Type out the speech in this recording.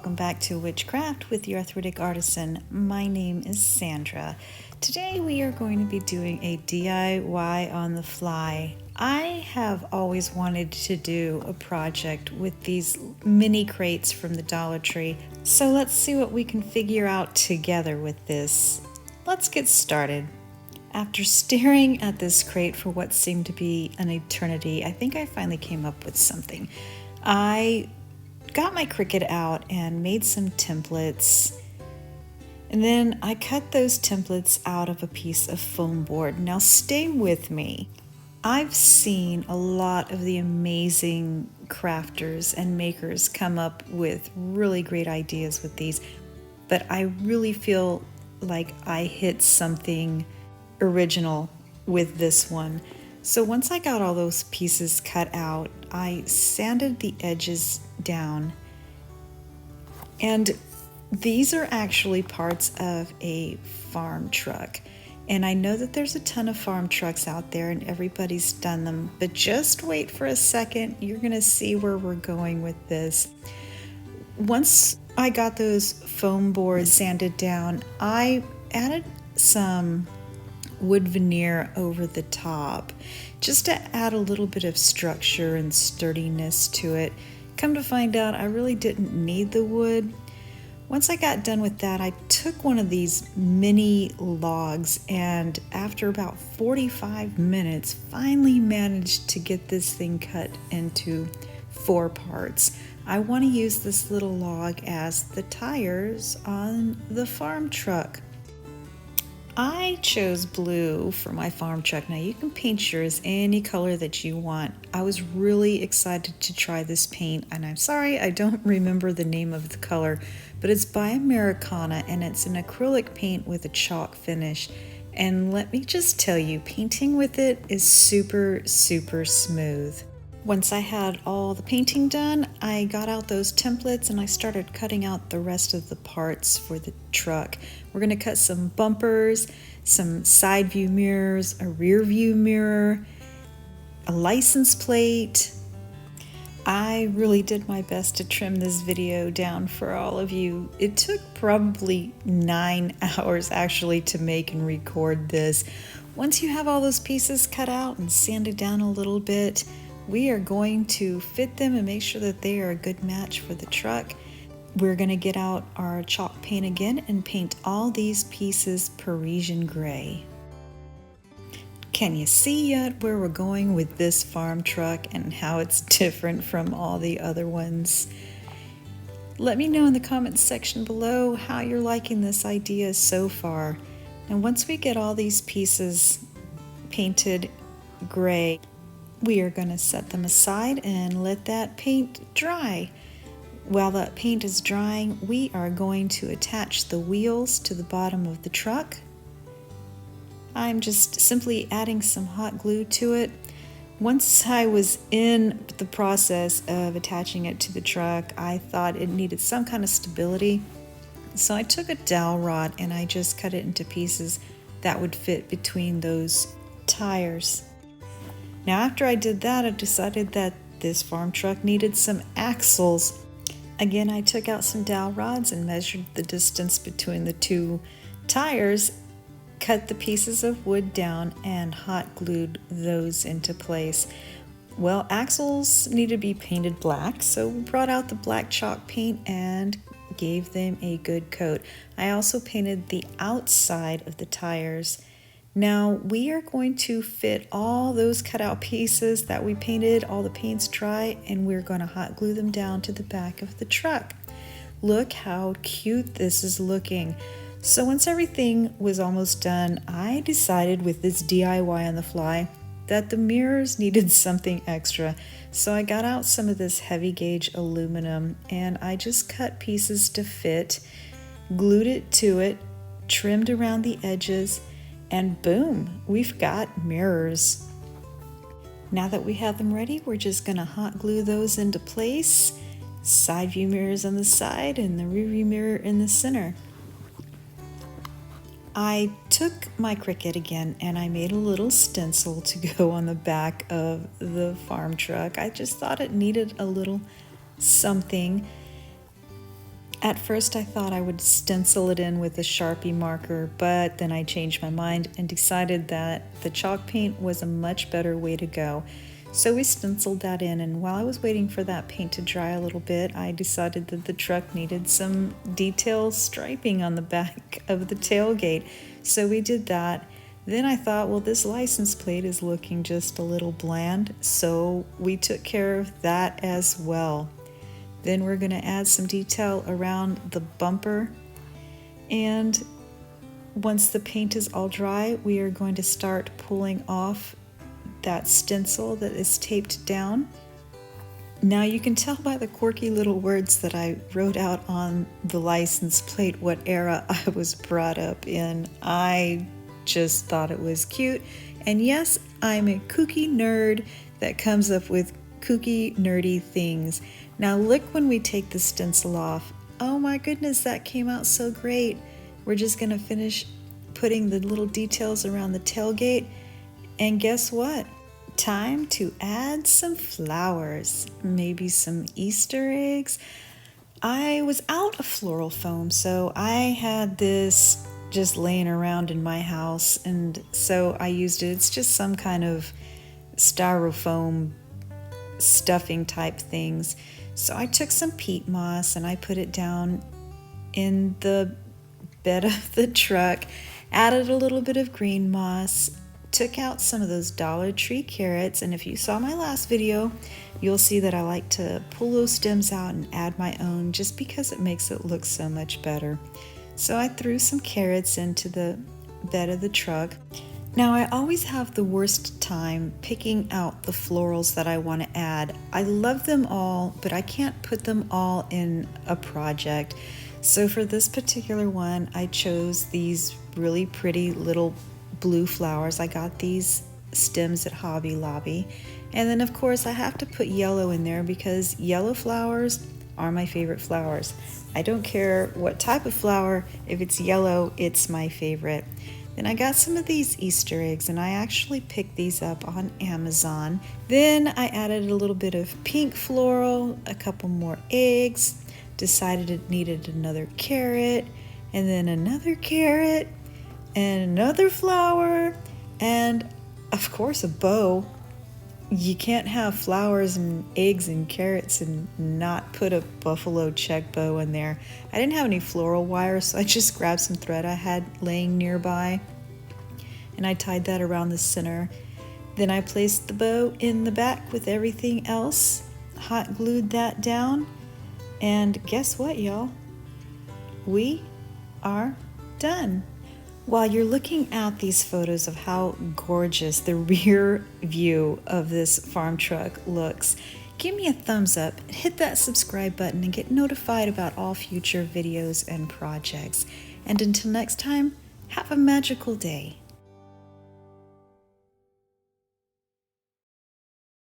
welcome back to Witchcraft with the Arthritic Artisan. My name is Sandra. Today we are going to be doing a DIY on the fly. I have always wanted to do a project with these mini crates from the Dollar Tree, so let's see what we can figure out together with this. Let's get started. After staring at this crate for what seemed to be an eternity, I think I finally came up with something. I got my Cricut out and made some templates, and then I cut those templates out of a piece of foam board. Now stay with me. I've seen a lot of the amazing crafters and makers come up with really great ideas with these, but I really feel like I hit something original with this one. So once I got all those pieces cut out, I sanded the edges down, and these are actually parts of a farm truck. And I know that there's a ton of farm trucks out there and everybody's done them, but just wait for a second, you're gonna see where we're going with this. Once I got those foam boards sanded down, I added some wood veneer over the top just to add a little bit of structure and sturdiness to it. Come to find out, I really didn't need the wood. Once I got done with that, I took one of these mini logs, and after about 45 minutes finally managed to get this thing cut into 4 parts. I want to use this little log as the tires on the farm truck. I chose blue for my farm truck. Now you can paint yours any color that you want. I was really excited to try this paint, and I'm sorry I don't remember the name of the color, but it's by Americana and it's an acrylic paint with a chalk finish. And let me just tell you, painting with it is super smooth. Once I had all the painting done, I got out those templates and I started cutting out the rest of the parts for the truck. We're going to cut some bumpers, some side view mirrors, a rear view mirror, a license plate. I really did my best to trim this video down for all of you. It took probably 9 hours actually to make and record this. Once you have all those pieces cut out and sanded down a little bit, we are going to fit them and make sure that they are a good match for the truck. We're going to get out our chalk paint again and paint all these pieces Parisian gray. Can you see yet where we're going with this farm truck and how it's different from all the other ones? Let me know in the comments section below how you're liking this idea so far. And once we get all these pieces painted gray, we are going to set them aside and let that paint dry. While that paint is drying, we are going to attach the wheels to the bottom of the truck. I'm just simply adding some hot glue to it. Once I was in the process of attaching it to the truck, I thought it needed some kind of stability. So I took a dowel rod and I just cut it into pieces that would fit between those tires. Now after I did that, I decided that this farm truck needed some axles. Again, I took out some dowel rods and measured the distance between the 2 tires, cut the pieces of wood down, and hot glued those into place. Well, axles need to be painted black, so we brought out the black chalk paint and gave them a good coat. I also painted the outside of the tires. Now we are going to fit all those cutout pieces that we painted, all the paints dry, and we're going to hot glue them down to the back of the truck. Look how cute this is looking. So once everything was almost done, I decided with this DIY on the fly that the mirrors needed something extra. So I got out some of this heavy gauge aluminum and I just cut pieces to fit, glued it to it, trimmed around the edges, and boom, we've got mirrors. Now that we have them ready, we're just gonna hot glue those into place. Side view mirrors on the side and the rear view mirror in the center. I took my Cricut again and I made a little stencil to go on the back of the farm truck. I just thought it needed a little something. At first I thought I would stencil it in with a Sharpie marker, but then I changed my mind and decided that the chalk paint was a much better way to go. So we stenciled that in, and while I was waiting for that paint to dry a little bit, I decided that the truck needed some detail striping on the back of the tailgate. So we did that. Then I thought, well, this license plate is looking just a little bland, so we took care of that as well. Then we're going to add some detail around the bumper, and once the paint is all dry, we are going to start pulling off that stencil that is taped down. Now you can tell by the quirky little words that I wrote out on the license plate what era I was brought up in. I just thought it was cute, and yes, I'm a kooky nerd that comes up with kooky, nerdy things. Now look when we take the stencil off. Oh my goodness, that came out so great. We're just gonna finish putting the little details around the tailgate, and guess what? Time to add some flowers, maybe some Easter eggs. I was out of floral foam, so I had this just laying around in my house, and so I used it. It's just some kind of styrofoam stuffing type things. So I took some peat moss and I put it down in the bed of the truck, added a little bit of green moss, took out some of those Dollar Tree carrots, and if you saw my last video, you'll see that I like to pull those stems out and add my own just because it makes it look so much better. So I threw some carrots into the bed of the truck. Now I always have the worst time picking out the florals that I want to add. I love them all, but I can't put them all in a project. So for this particular one, I chose these really pretty little blue flowers. I got these stems at Hobby Lobby. And then of course I have to put yellow in there because yellow flowers are my favorite flowers. I don't care what type of flower, if it's yellow, it's my favorite. Then I got some of these Easter eggs, and I actually picked these up on Amazon. Then I added a little bit of pink floral, a couple more eggs, decided it needed another carrot, and then another carrot, and another flower, and of course a bow. You can't have flowers and eggs and carrots and not put a buffalo check bow in there. I didn't have any floral wire, so I just grabbed some thread I had laying nearby, and I tied that around the center. Then I placed the bow in the back with everything else, hot glued that down, and guess what, y'all? We are done. While you're looking at these photos of how gorgeous the rear view of this farm truck looks, give me a thumbs up, hit that subscribe button, and get notified about all future videos and projects. And until next time, have a magical day.